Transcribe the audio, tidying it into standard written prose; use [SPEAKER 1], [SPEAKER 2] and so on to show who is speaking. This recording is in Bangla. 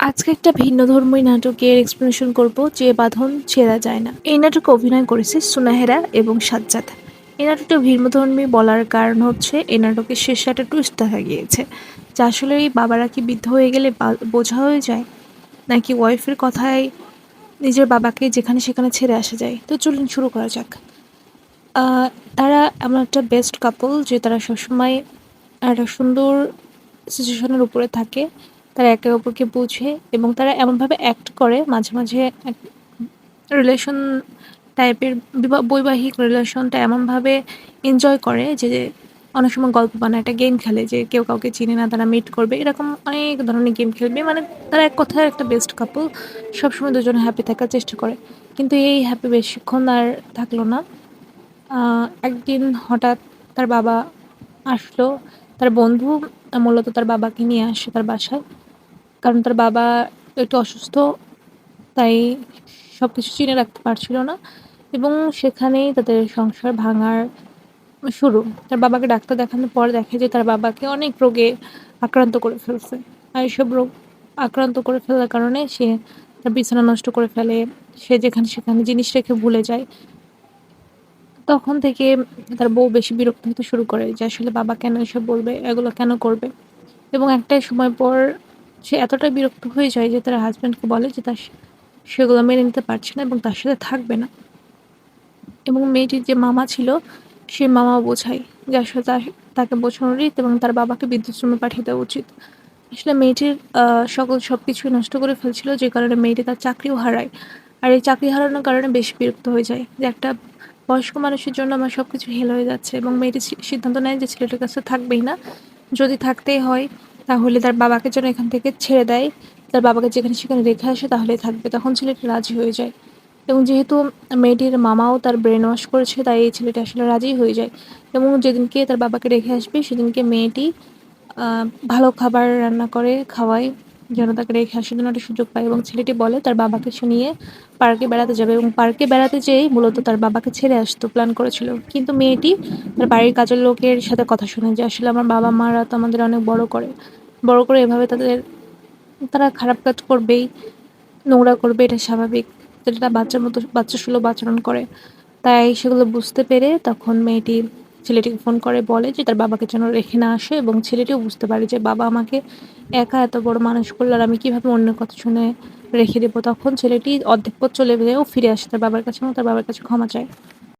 [SPEAKER 1] আজকে একটা ভিন্নধর্মী নাটকের এক্সপ্লেনেশন করব যে বাঁধন ছেঁড়া যায় না। এই নাটকে অভিনয় করেছে সুনাহেরা এবং সাজ্জাদ। এই নাটকটা ভিন্নধর্মী বলার কারণ হচ্ছে এই নাটকের শেষে একটা টুইস্ট দেখা গিয়েছে যে আসলে এই বাবারা কি বৃদ্ধ হয়ে গেলে বোঝা হয়ে যায়, নাকি ওয়াইফের কথায় নিজের বাবাকে যেখানে সেখানে ছেড়ে আসা যায়। তো চলুন শুরু করা যাক। আহ, তারা এমন একটা বেস্ট কাপল যে তারা সবসময় একটা সুন্দর সিচুয়েশনের উপরে থাকে। তারা একে অপরকে বুঝে এবং তারা এমনভাবে অ্যাক্ট করে মাঝে মাঝে রিলেশন টাইপের বৈবাহিক রিলেশনটা এমনভাবে এনজয় করে যে অনেক সময় গল্প বানায়, একটা গেম খেলে যে কেউ কাউকে চিনে না, তারা মিট করবে, এরকম অনেক ধরনের গেম খেলবে। মানে তারা এক কথায় একটা বেস্ট কাপল, সবসময় দুজনে হ্যাপি থাকার চেষ্টা করে। কিন্তু এই হ্যাপি বেশিক্ষণ আর থাকলো না। একদিন হঠাৎ তার বাবা আসলো, তার বন্ধু মূলত তার বাবাকে নিয়ে আসে তার বাসায়। কারণ তার বাবা একটু অসুস্থ, তাই সবকিছু চিনে রাখতে পারছিল না এবং সেখানেই তাদের সংসার ভাঙার শুরু। তার বাবাকে ডাক্তার দেখানোর পর দেখে যে তার বাবাকে অনেক রোগে আক্রান্ত করে ফেলছে। আর এসব রোগ আক্রান্ত করে ফেলার কারণে সে তার বিছানা নষ্ট করে ফেলে। সে যেখানে সেখানে জিনিস রেখে ভুলে যায়। তখন থেকে তার বউ বেশি বিরক্ত হতে শুরু করে যে আসলে বাবা কেন এসব বলবে, এগুলো কেন করবে। এবং একটা সময় পর সে এতটাই বিরক্ত হয়ে যায় যে তার হাজব্যান্ডকে বলে যে সেগুলো মেনে নিতে পারছে না এবং তার সাথে থাকবে না। এবং মেয়েটির যে মামা ছিল, সে মামাও বোঝায় যে আসলে তাকে বোঝানো উচিত এবং তার বাবাকে বৃদ্ধাশ্রমে পাঠিয়ে দেওয়া উচিত। আসলে মেয়েটির সবকিছুই নষ্ট করে ফেলছিল, যে কারণে মেয়েটি তার চাকরিও হারায়। আর এই চাকরি হারানোর কারণে বেশি বিরক্ত হয়ে যায় যে একটা বয়স্ক মানুষের জন্য আমার সবকিছু হেল হয়ে যাচ্ছে এবং মেয়েটি সিদ্ধান্ত নেয় যে ছেলেটার কাছে থাকবেই না। যদি থাকতেই হয় তাহলে তার বাবাকে যেন এখান থেকে ছেড়ে দেয়, তার বাবাকে যেখানে সেখানে রেখে আসে তাহলেই থাকবে। তখন ছেলেটি রাজি হয়ে যায় এবং যেহেতু মেয়েটির মামাও তার ব্রেন ওয়াশ করেছে, তাই এই ছেলেটি আসলে রাজি হয়ে যায়। এবং যেদিনকে তার বাবাকে রেখে আসবে সেদিনকে মেয়েটি ভালো খাবার রান্না করে খাওয়ায় যেন তাকে রেখে আসার জন্য একটা সুযোগ পায়। এবং ছেলেটি বলে তার বাবাকে সে নিয়ে পার্কে বেড়াতে যাবে এবং পার্কে বেড়াতে যেয়েই মূলত তার বাবাকে ছেড়ে আসতো প্ল্যান করেছিল। কিন্তু মেয়েটি তার বাড়ির কাজের লোকের সাথে কথা শোনে যে আসলে আমার বাবা মারা তো আমাদের অনেক বড় করে এভাবে তারা খারাপ কাজ করবেই, নোংরা করবে, এটা স্বাভাবিক। যেটা বাচ্চার মতো বাচ্চাসুলভ আচরণ করে। তাই সেগুলো বুঝতে পেরে তখন মেয়েটি ছেলেটিকে ফোন করে বলে যে তার বাবাকে যেন রেখে না আসে এবং ছেলেটিও বুঝতে পারে যে বাবা আমাকে একা এত বড় মানুষ করলো আর আমি কিভাবে অন্যের কথা শুনে রেখে দেবো। তখন ছেলেটি অর্ধেক পথ চলে গেলেও ফিরে আসে তার বাবার কাছে এবং তার বাবার কাছে ক্ষমা চায়।